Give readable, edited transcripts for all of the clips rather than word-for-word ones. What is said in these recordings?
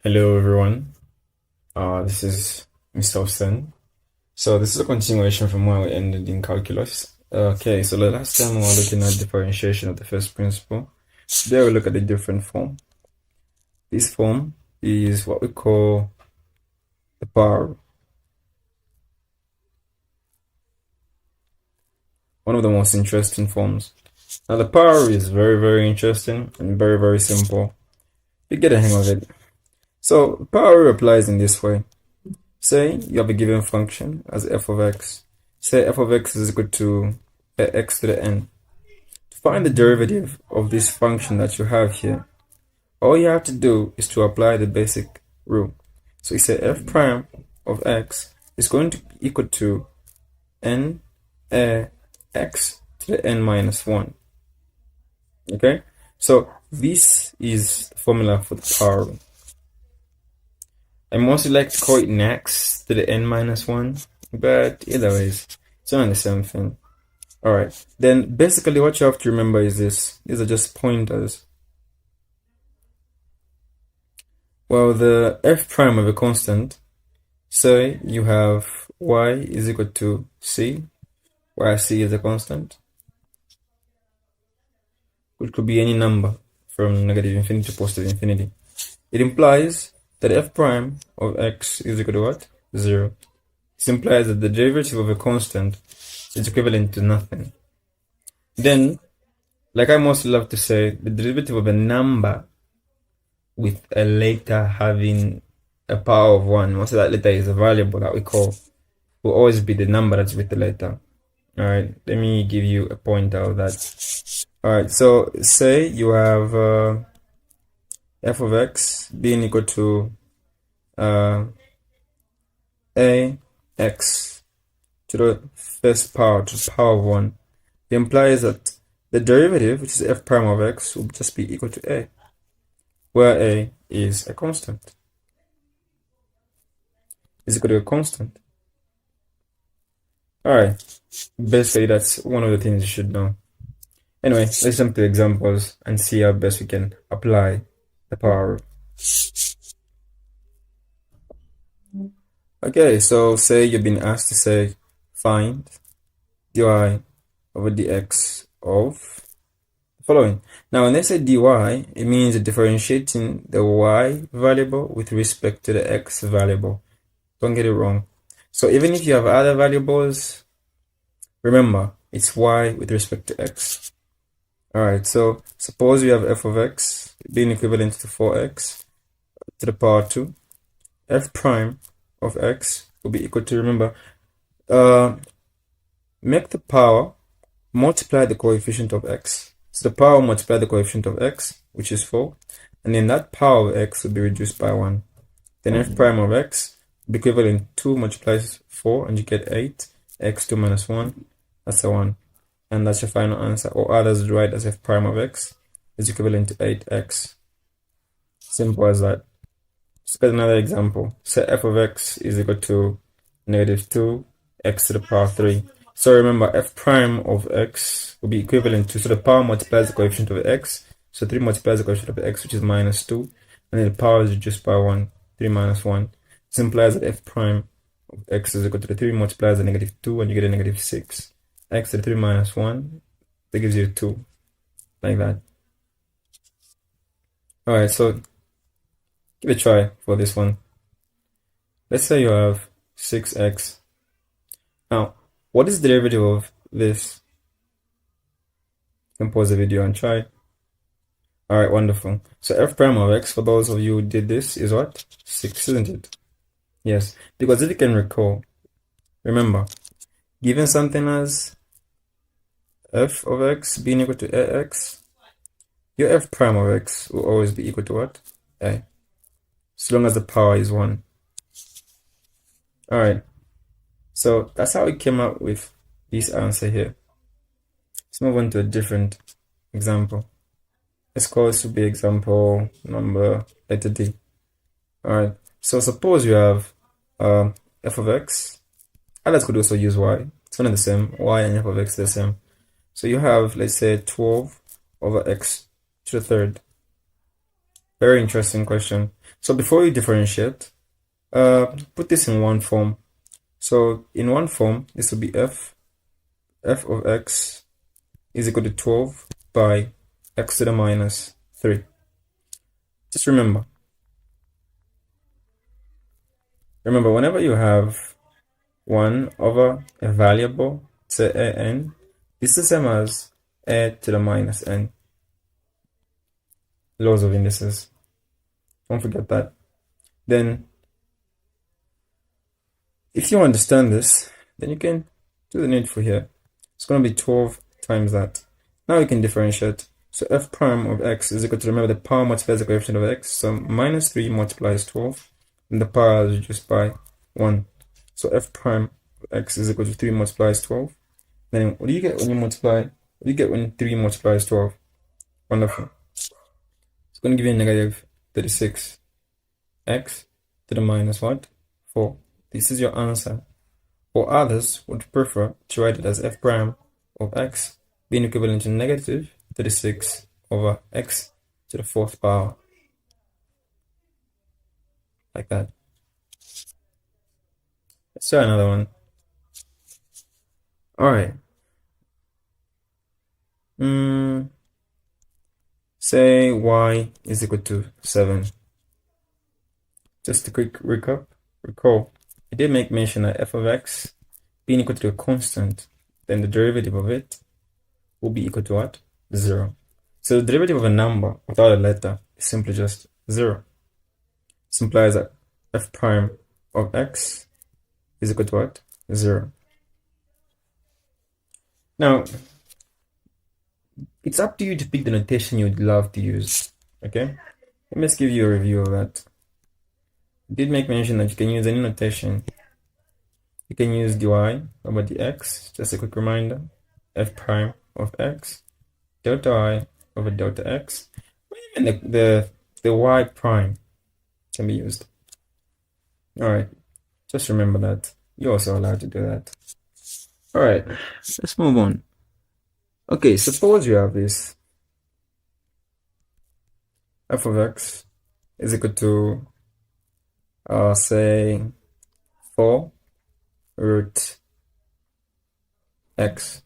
Hello everyone, this is Mr. Hussein. So this is a continuation from where we ended in calculus. Okay, so the last time we were looking at differentiation of the first principle. Today we'll look at a different form. This form is what we call the power. One of the most interesting forms. Now the power is very interesting and very simple. You get a hang of it. So power applies in this way. Say you have a given function as f of x. Say f of x is equal to x to the n. To find the derivative of this function that you have here, all you have to do is to apply the basic rule. So you say f prime of x is going to be equal to n x to the n minus 1. Okay? So this is the formula for the power rule. I mostly like to call it next to the n minus 1, but either ways, it's not the same thing. Alright, then basically what you have to remember is this. These are just pointers. Well, the f prime of a constant, say you have y is equal to c, where c is a constant, which could be any number from negative infinity to positive infinity. It implies that f prime of x is equal to what? 0. This implies that the derivative of a constant is equivalent to nothing. Then, like I mostly love to say, the derivative of a number with a letter having a power of 1, most of that letter is a variable that we call, will always be the number that's with the letter. Alright, let me give you a pointer of that. Alright, so say you have f of x being equal to ax to the first power, to the power of 1. It implies that the derivative, which is f prime of x, will just be equal to a, where a is a constant. Is equal to a constant. Alright, basically that's one of the things you should know. Anyway, let's jump to examples and see how best we can apply the power rule. Okay, so say you've been asked to say find dy over dx of the following. Now when they say dy, it means differentiating the y variable with respect to the x variable. Don't get it wrong. So even if you have other variables, remember it's y with respect to x. Alright, so suppose we have f of x being equivalent to 4x to the power 2. F prime of x will be equal to, remember, make the power multiply the coefficient of x. So the power multiply the coefficient of x, which is 4, and then that power of x will be reduced by 1. Then f prime of x will be equivalent to 2 multiplies 4, and you get 8, x2 minus 1, that's a 1. And that's your final answer, or others write as f prime of x is equivalent to 8x. Simple as that. Let's get another example. Say f of x is equal to negative 2 x to the power 3. So remember, f prime of x will be equivalent to, so the power multiplies the coefficient of x. So 3 multiplies the coefficient of x, which is minus 2. And then the power is reduced by 1, 3 minus 1. This implies that f prime of x is equal to the 3 multiplies the negative 2, and you get a negative 6. X to the 3 minus 1, that gives you 2. Like that. Alright, so give it a try for this one. Let's say you have 6x. Now, what is the derivative of this? You can pause the video and try. Alright, wonderful. So f prime of x, for those of you who did this, is what? 6, isn't it? Yes, because if you can recall, remember, given something as f of x being equal to ax, your f prime of x will always be equal to what? A. So long as the power is 1. Alright, so that's how we came up with this answer here. Let's move on to a different example. Let's call this to be example number letter D. Alright, so suppose you have f of x. Others could also use y. It's one and the same. Y and f of x are the same. So you have, let's say, 12 over x to the third. Very interesting question. So before you differentiate, put this in one form. So in one form, this will be f of x is equal to 12 by x to the minus 3. Just remember, whenever you have 1 over a variable, say an, this is the same as a to the minus n. Laws of indices. Don't forget that. Then, if you understand this, then you can do the needful here. It's going to be 12 times that. Now we can differentiate. So f prime of x is equal to, remember, the power multiplies the coefficient of x. So minus 3 multiplies 12, and the power is reduced by 1. So f prime of x is equal to 3 multiplies 12. Then what do you get when you multiply? What do you get when 3 multiplies 12? Wonderful. It's going to give you a negative 36. X to the minus what? 4. This is your answer. Or others would prefer to write it as f prime of x being equivalent to negative 36 over x to the 4th power. Like that. Let's try another one. Alright. Say y is equal to 7. Just a quick recall. I did make mention that f of x being equal to a constant, then the derivative of it will be equal to what? 0. So the derivative of a number without a letter is simply just 0. This implies that f prime of x is equal to what? 0. Now, it's up to you to pick the notation you'd love to use. Okay? Let me just give you a review of that. I did make mention that you can use any notation. You can use dy over dx, just a quick reminder, f prime of x, delta I over delta x, or even the y prime can be used. Alright, just remember that. You're also allowed to do that. Alright, let's move on. Okay, suppose you have this f of x is equal to, say, 4 root x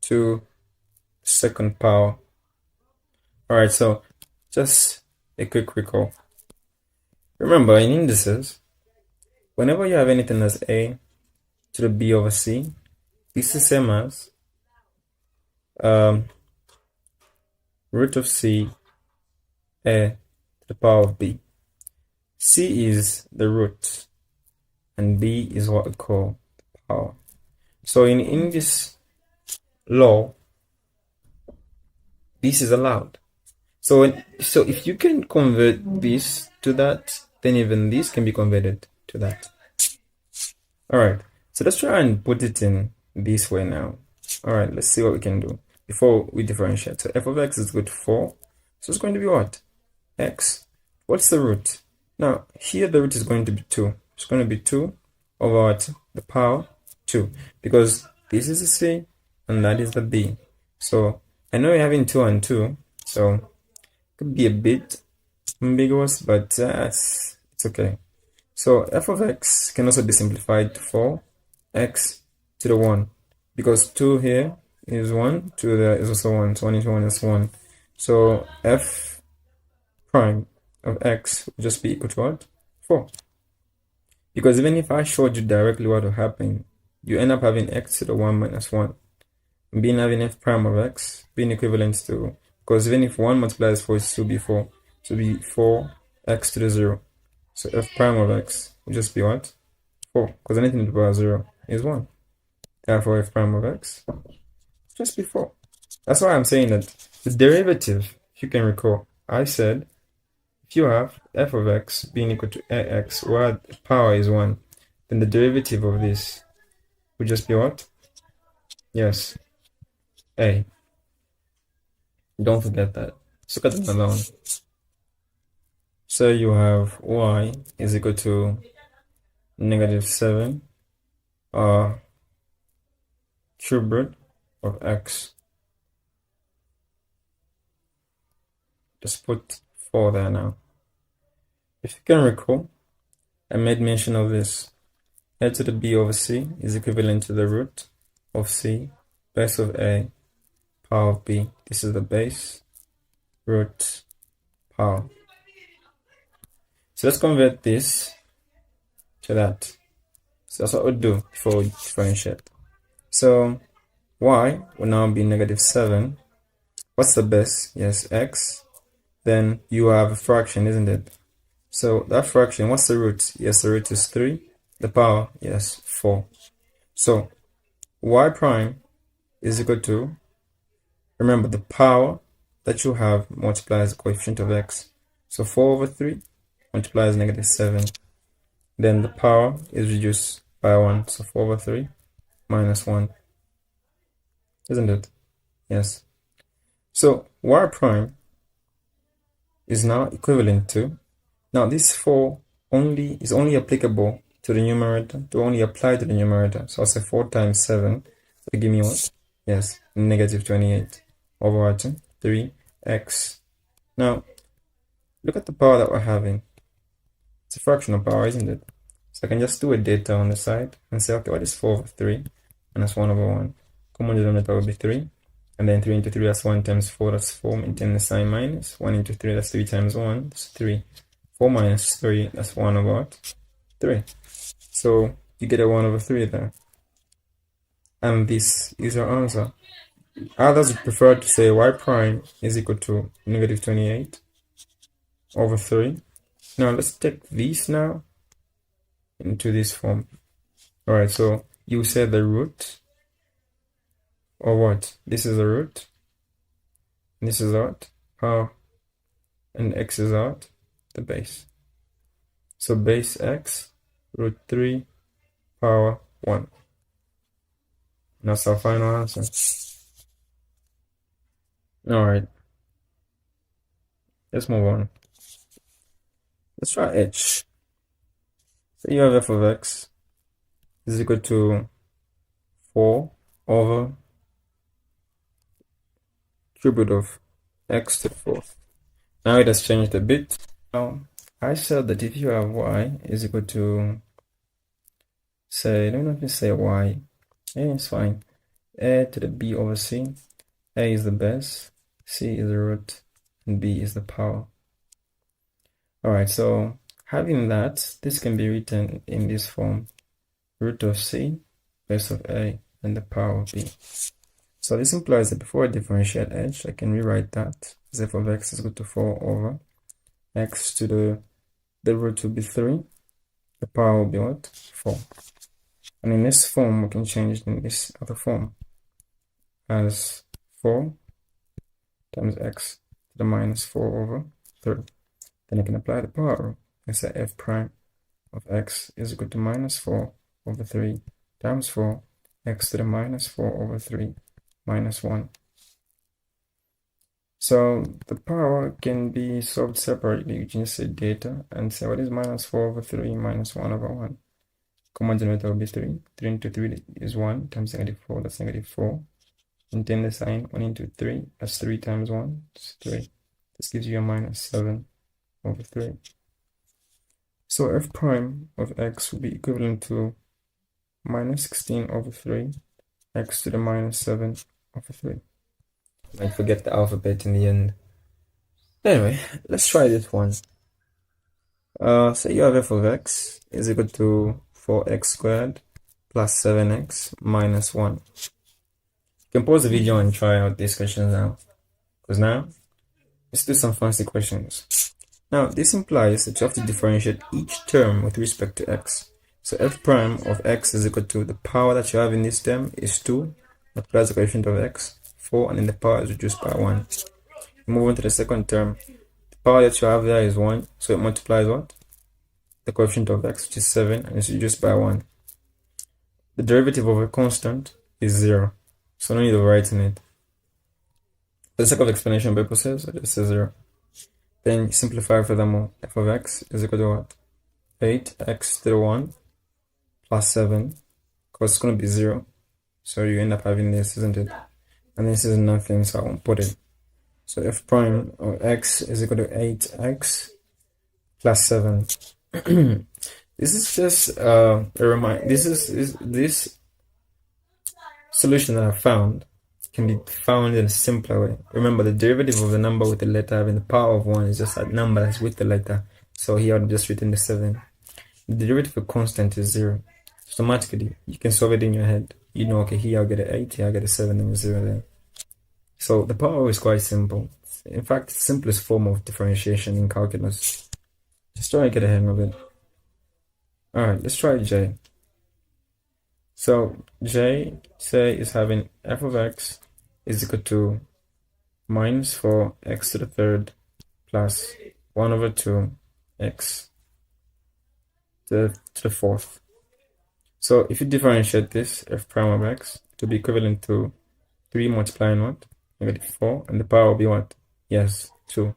to second power. Alright, so just a quick recall. Remember, in indices, whenever you have anything that's a to the b over c, this is the same as root of c a to the power of b. C is the root, and b is what we call the power. So in this law, this is allowed. So if you can convert this to that, then even this can be converted to that. Alright, so let's try and put it in this way now. Alright, let's see what we can do before we differentiate. So f of x is equal to 4. So it's going to be what? X. What's the root? Now, here the root is going to be 2. It's going to be 2 over what? The power 2. Because this is the c and that is the b. So I know you're having 2 and 2. So it could be a bit ambiguous, but it's okay. So f of x can also be simplified to 4x to the 1. Because 2 here is 1, 2 there is also 1. So 1 into 1 is 1. So f prime of x will just be equal to what? 4. Because even if I showed you directly what will happen, you end up having x to the 1 minus 1. And being having f prime of x being equivalent to, because even if 1 multiplies 4, it will be 4. So it will be 4x to the 0. So f prime of x will just be what? 4. Because anything to the power 0 is 1. Therefore, f prime of x will just be 4. That's why I'm saying that the derivative, if you can recall, I said if you have f of x being equal to ax where the power is 1, then the derivative of this would just be what? Yes, a. Don't forget that. Let's look at another one. So you have y is equal to negative 7 cube root of x just put 4 there now. If you can recall, I made mention of this. A to the b over c is equivalent to the root of c, base of a, power of b. This is the base, root, power. So let's convert this to that. So that's what we'll do before we differentiate. So y will now be -7. What's the base? Yes, x. Then you have a fraction, isn't it? So that fraction, what's the root? Yes, the root is 3. The power, yes, 4. So y prime is equal to, remember, the power that you have multiplies the coefficient of x. So 4 over 3 multiplies -7. Then the power is reduced by 1. So 4 over 3 minus 1. Isn't it? Yes. So y prime is now equivalent to, now this 4 is only applicable to the numerator, to only apply to the numerator. So I'll say 4 times 7. So give me what? Yes, -28 over 3x. Now, look at the power that we're having. It's a fractional power, isn't it? So I can just do a data on the side and say, okay, what is 4 over 3 minus 1 over 1? Common denominator will be 3. And then 3 into 3, that's 1 times 4, that's 4. Maintain the sign minus. 1 into 3, that's 3 times 1, that's 3. 4 minus 3, that's 1 over 3. So you get a 1 over 3 there. And this is your answer. Others would prefer to say y prime is equal to -28 over 3. Now let's take this now into this form. Alright, so you say the root, or what? This is the root, this is what? Power, and x is what? The base. So base x, root 3, power 1. That's our final answer. Alright, let's move on. Let's try h. So you have f of x is equal to 4 over cube root of x to the 4th. Now it has changed a bit. Now, I said that if you have y is equal to, say, don't even say y. Yeah, it's fine. A to the b over c. A is the base, c is the root, and b is the power. Alright, so having that, this can be written in this form. Root of c, base of a, and the power of b. So this implies that before I differentiate h, I can rewrite that as f of x is equal to 4 over x to the root will be 3, the power will be what? 4. And in this form, we can change it in this other form as 4 times x to the minus 4 over 3. Then I can apply the power rule and say f prime of x is equal to minus 4 over 3 times 4 x to the minus 4 over 3 minus 1. So the power can be solved separately. You can just say data and say what is minus 4 over 3 minus 1 over 1. Common denominator will be 3. 3 into 3 is 1 times -4, that's -4. And then the sign 1 into 3, that's 3 times 1, it's 3. This gives you a minus 7 over 3. So f prime of x will be equivalent to minus 16 over 3 x to the minus 7 over 3. Might forget the alphabet in the end. Anyway, let's try this one. So you have f of x is equal to 4x squared plus 7x minus 1. You can pause the video and try out these questions now. Because now, let's do some fancy questions. Now, this implies that you have to differentiate each term with respect to x. So f prime of x is equal to the power that you have in this term is 2, multiplies the coefficient of x, 4, and then the power is reduced by 1. Move on to the second term. The power that you have there is 1, so it multiplies what? The coefficient of x, which is 7, and it's reduced by 1. The derivative of a constant is 0, so no need of writing it. For the sake of explanation purposes, I just say 0. Then you simplify furthermore. F of x is equal to what? 8x to the 1 plus 7, because it's going to be 0. So you end up having this, isn't it? And this is nothing, so I won't put it. So f prime of x is equal to 8x plus 7. This is just a reminder. This solution that I found can be found in a simpler way. Remember, the derivative of the number with the letter having the power of 1 is just a number that's with the letter. So here I've just written the 7. The derivative of constant is 0. Automatically, you can solve it in your head. You know, okay, here I'll get an 8, here I'll get a 7, and a 0 there. So the power is quite simple. In fact, it's the simplest form of differentiation in calculus. Just try to get a hang of it. Alright, let's try J. So J, say, is having f of x is equal to minus 4x to the third plus 1 over 2x to the fourth. So if you differentiate this, f prime of x to be equivalent to 3 multiplying what? -4, and the power will be what? Yes, 2.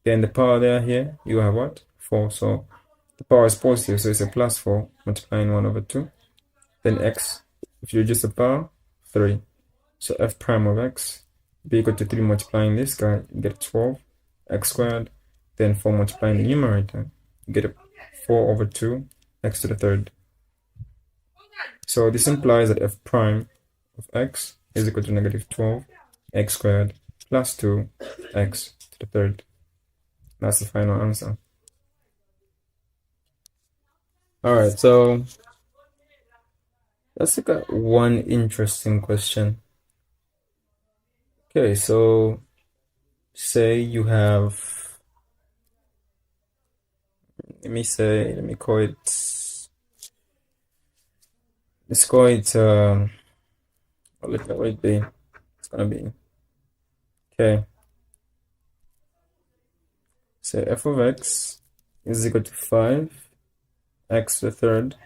Then the power there here, you have what? 4. So the power is positive, so it's a plus 4 multiplying 1 over 2. Then x, if you reduce the power, 3. So f prime of x be equal to 3 multiplying this guy, you get 12 x squared. Then 4 multiplying the numerator, you get a 4 over 2 x to the third. So this implies that f prime of x is equal to -12 x squared plus 2 x to the third. That's the final answer. Alright, so let's look at one interesting question. Okay, so say you have, let me call it, let's call it, what will it be? It's gonna be, okay, so f of x is equal to 5 x to the third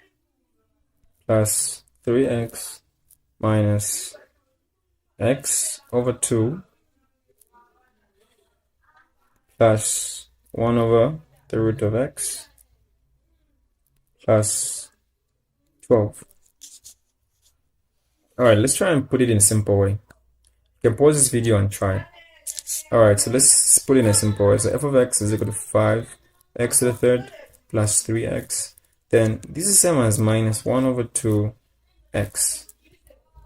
plus 3x minus x over 2 plus 1 over the root of x plus 12. Alright, let's try and put it in a simple way. You can pause this video and try. Alright, so let's put it in a simple way. So f of x is equal to 5x to the third plus 3x. Then this is same as minus 1 over 2x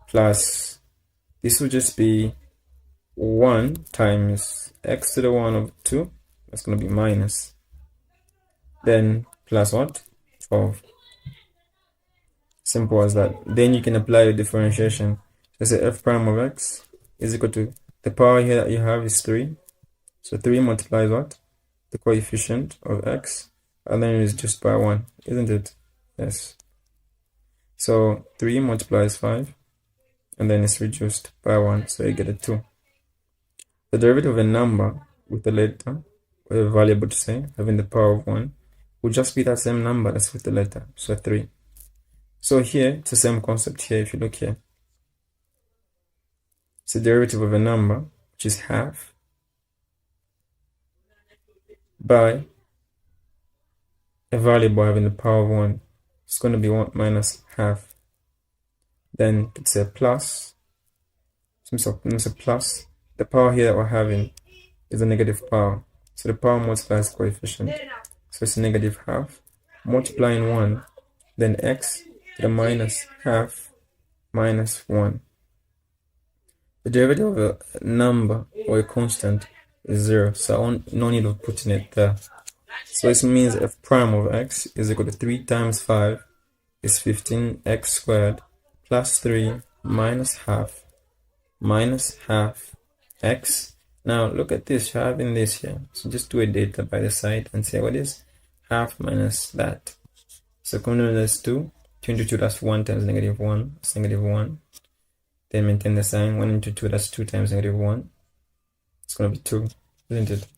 plus, this will just be 1 times x to the 1 over 2. That's going to be minus. Then plus what? 12. Simple as that. Then you can apply your differentiation. So say f prime of x is equal to, the power here that you have is 3. So 3 multiplies what? The coefficient of x. And then it is just by 1, isn't it? Yes. So 3 multiplies 5. And then it's reduced by 1. So you get a 2. The derivative of a number with a letter, or a variable to say, having the power of 1, will just be that same number that's with the letter. So 3. So here, it's the same concept here if you look here. It's the derivative of a number, which is half, by a variable having the power of 1. It's going to be 1 minus half. Then it's a plus. So it's a plus. The power here that we're having is a negative power. So the power multiplies coefficient. So it's negative half. Multiplying 1, then x to the minus half minus 1. The derivative of a number or a constant is 0. So no need of putting it there. So this means f prime of x is equal to 3 times 5 is 15x squared plus 3 minus half x. Now look at this, you're having this here. So just do a data by the side and say what is half minus that. So coming that's 2. 2 into 2, that's 1 times -1. That's -1. Then maintain the sign. 1 into 2, that's 2 times -1. It's going to be 2, isn't it?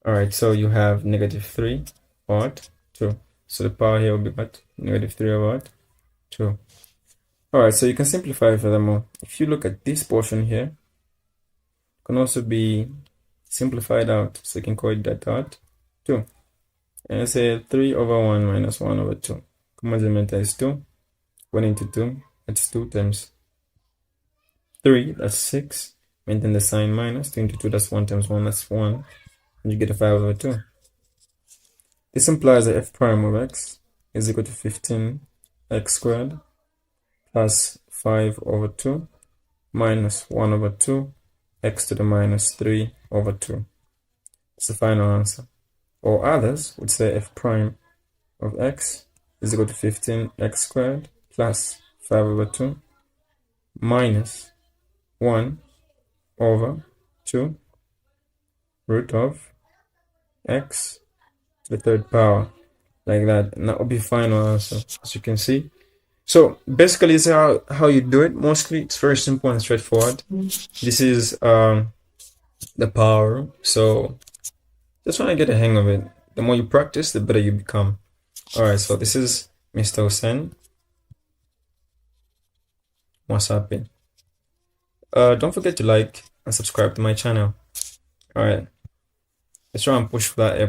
Alright, so you have -3 over 2. So the power here will be what? -3 over 2. Alright, so you can simplify furthermore. If you look at this portion here, it can also be simplified out. So you can call it that dot 2. And I say 3 over 1 minus 1 over 2. Common denominator is 2. 1 into 2, that's 2 times 3, that's 6. Maintain the sign minus. 22, that's 1 times 1, that's 1. And you get a 5 over 2. This implies that f prime of x is equal to 15x squared plus 5 over 2 minus 1 over 2 x to the minus 3 over 2. That's the final answer. Or others would say f prime of x is equal to 15x squared plus 5 over 2 minus 1 over 2 root of x to the third power, like that. And that will be final answer, as you can see. So basically, this is how you do it. Mostly it's very simple and straightforward. This is the power. So just want to get a hang of it. The more you practice, the better you become. Alright, so this is Mr. Hussein. What's happening? Don't forget to like and subscribe to my channel. Alright, let's try and push for that A+.